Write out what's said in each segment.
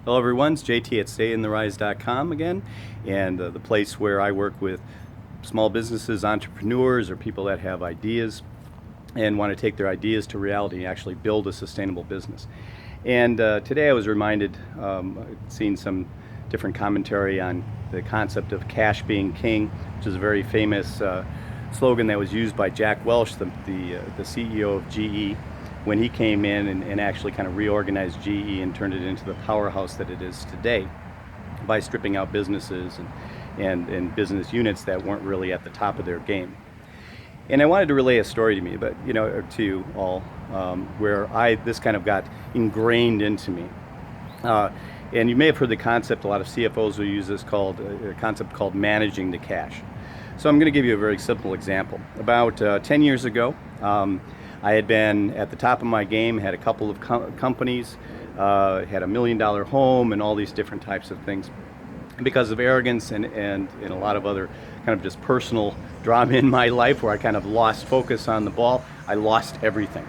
Hello everyone, it's JT at StayOnTheRise.com again, and the place where I work with small businesses, entrepreneurs, or people that have ideas and want to take their ideas to reality and actually build a sustainable business. And today I was reminded, I'd seen some different commentary on the concept of cash being king, which is a very famous slogan that was used by Jack Welch, the CEO of GE, when he came in and actually kind of reorganized GE and turned it into the powerhouse that it is today by stripping out businesses and business units that weren't really at the top of their game. And I wanted to relay a story to me, but to you all, where this kind of got ingrained into me. And you may have heard the concept, a lot of CFOs will use this a concept called managing the cash. So I'm going to give you a very simple example. About 10 years ago, I had been at the top of my game, had a couple of companies, had $1 million home and all these different types of things. And because of arrogance and a lot of other kind of just personal drama in my life where I kind of lost focus on the ball, I lost everything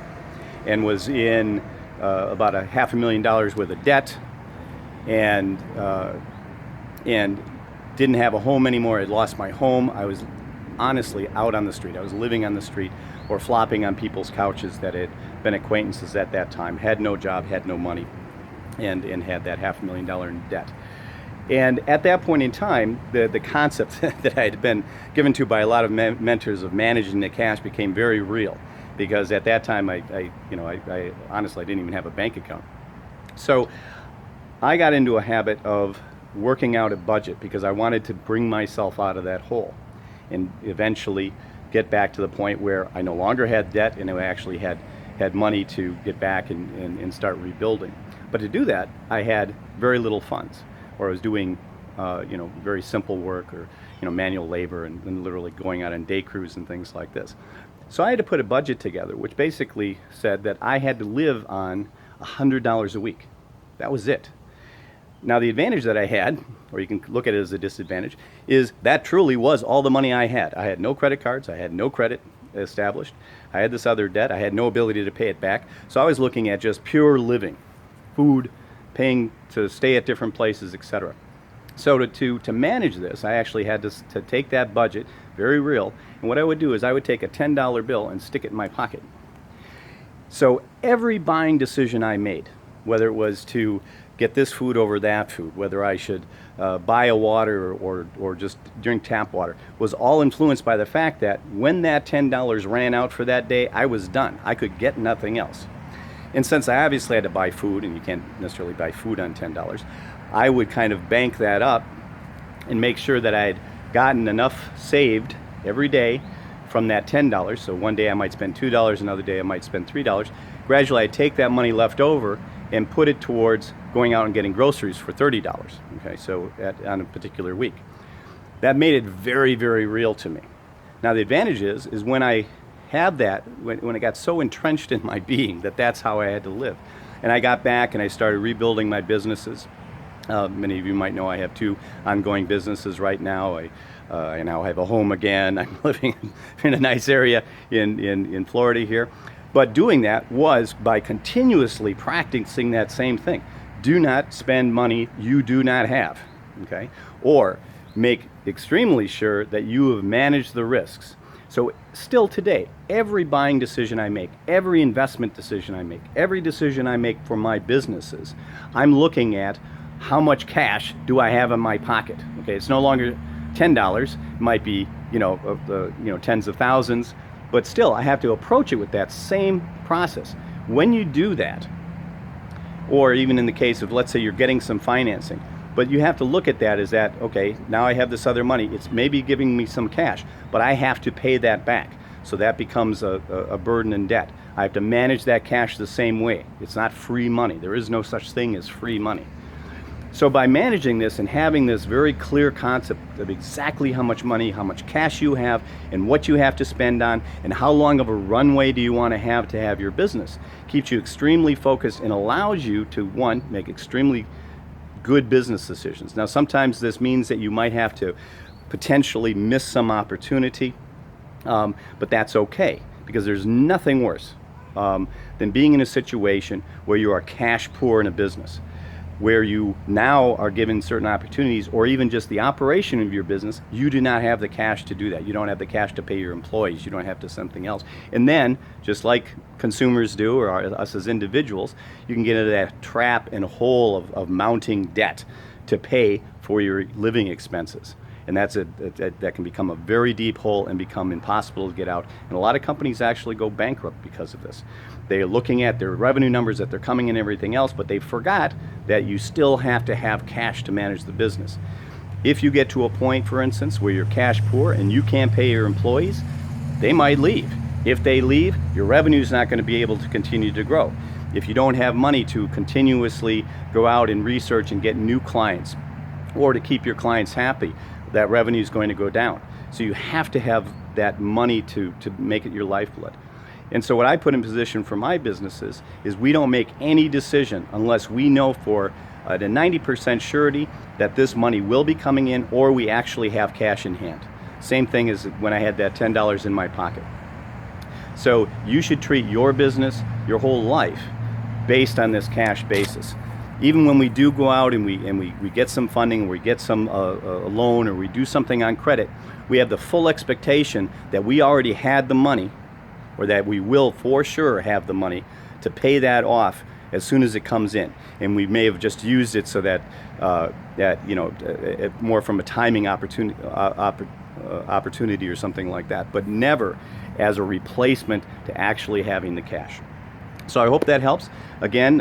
and was in about $500,000 worth of debt and didn't have a home anymore. I'd lost my home. I was honestly out on the street. I was living on the street or flopping on people's couches that had been acquaintances at that time, had no job, had no money, and had that $500,000 in debt. And at that point in time, the concept that I had been given to by a lot of mentors of managing the cash became very real, because at that time I honestly didn't even have a bank account. So I got into a habit of working out a budget because I wanted to bring myself out of that hole and eventually get back to the point where I no longer had debt and I actually had money to get back and start rebuilding. But to do that, I had very little funds, or I was doing very simple work or manual labor and literally going out on day crews and things like this. So I had to put a budget together, which basically said that I had to live on $100 a week. That was it. Now the advantage that I had, or you can look at it as a disadvantage, is that truly was all the money I had. I had no credit cards, I had no credit established, I had this other debt, I had no ability to pay it back. So I was looking at just pure living, food, paying to stay at different places, etc. So to manage this, I actually had to take that budget, very real, and what I would do is I would take a $10 bill and stick it in my pocket. So every buying decision I made, whether it was to get this food over that food, whether I should buy a water or just drink tap water, was all influenced by the fact that when that $10 ran out for that day, I was done. I could get nothing else. And since I obviously had to buy food, and you can't necessarily buy food on $10, I would kind of bank that up and make sure that I had gotten enough saved every day from that $10. So one day I might spend $2, another day I might spend $3. Gradually I'd take that money left over and put it towards going out and getting groceries for $30, okay, so on a particular week. That made it very, very real to me. Now the advantage is when I had that, when it got so entrenched in my being that that's how I had to live. And I got back and I started rebuilding my businesses. Many of you might know I have 2 ongoing businesses right now. I now have a home again. I'm living in a nice area in Florida here. But doing that was by continuously practicing that same thing. Do not spend money you do not have, okay? Or make extremely sure that you have managed the risks. So still today, every buying decision I make, every investment decision I make, every decision I make for my businesses, I'm looking at how much cash do I have in my pocket, okay? It's no longer $10, it might be, tens of thousands, but still, I have to approach it with that same process. When you do that, or even in the case of, let's say you're getting some financing, but you have to look at that as that, okay, now I have this other money, it's maybe giving me some cash, but I have to pay that back. So that becomes a burden and debt. I have to manage that cash the same way. It's not free money. There is no such thing as free money. So by managing this and having this very clear concept of exactly how much money, how much cash you have, and what you have to spend on, and how long of a runway do you want to have your business, keeps you extremely focused and allows you to, one, make extremely good business decisions. Now sometimes this means that you might have to potentially miss some opportunity, but that's okay, because there's nothing worse than being in a situation where you are cash poor in a business. where you now are given certain opportunities, or even just the operation of your business, you do not have the cash to do that. You don't have the cash to pay your employees. You don't have to something else. And then, just like consumers do, or us as individuals, you can get into that trap and hole of mounting debt to pay for your living expenses. And that can become a very deep hole and become impossible to get out. And a lot of companies actually go bankrupt because of this. They're looking at their revenue numbers that they're coming in and everything else, but they forgot that you still have to have cash to manage the business. If you get to a point, for instance, where you're cash poor and you can't pay your employees, they might leave. If they leave, your revenue is not going to be able to continue to grow. If you don't have money to continuously go out and research and get new clients, or to keep your clients happy, that revenue is going to go down. So you have to have that money to make it your lifeblood. And so what I put in position for my businesses is we don't make any decision unless we know for the 90% surety that this money will be coming in, or we actually have cash in hand. Same thing as when I had that $10 in my pocket. So you should treat your business, your whole life, based on this cash basis. Even when we do go out and we get some funding, or we get some a loan, or we do something on credit, we have the full expectation that we already had the money, or that we will for sure have the money to pay that off as soon as it comes in. And we may have just used it so that more from a timing opportunity or something like that, but never as a replacement to actually having the cash. So I hope that helps. Again,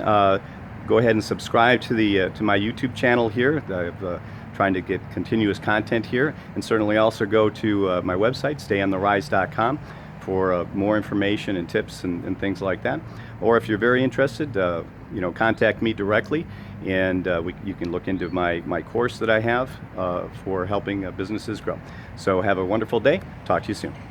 go ahead and subscribe to my YouTube channel here. I'm trying to get continuous content here, and certainly also go to my website, StayOnTheRise.com, for more information and tips and things like that. Or if you're very interested, contact me directly, and you can look into my course that I have for helping businesses grow. So have a wonderful day. Talk to you soon.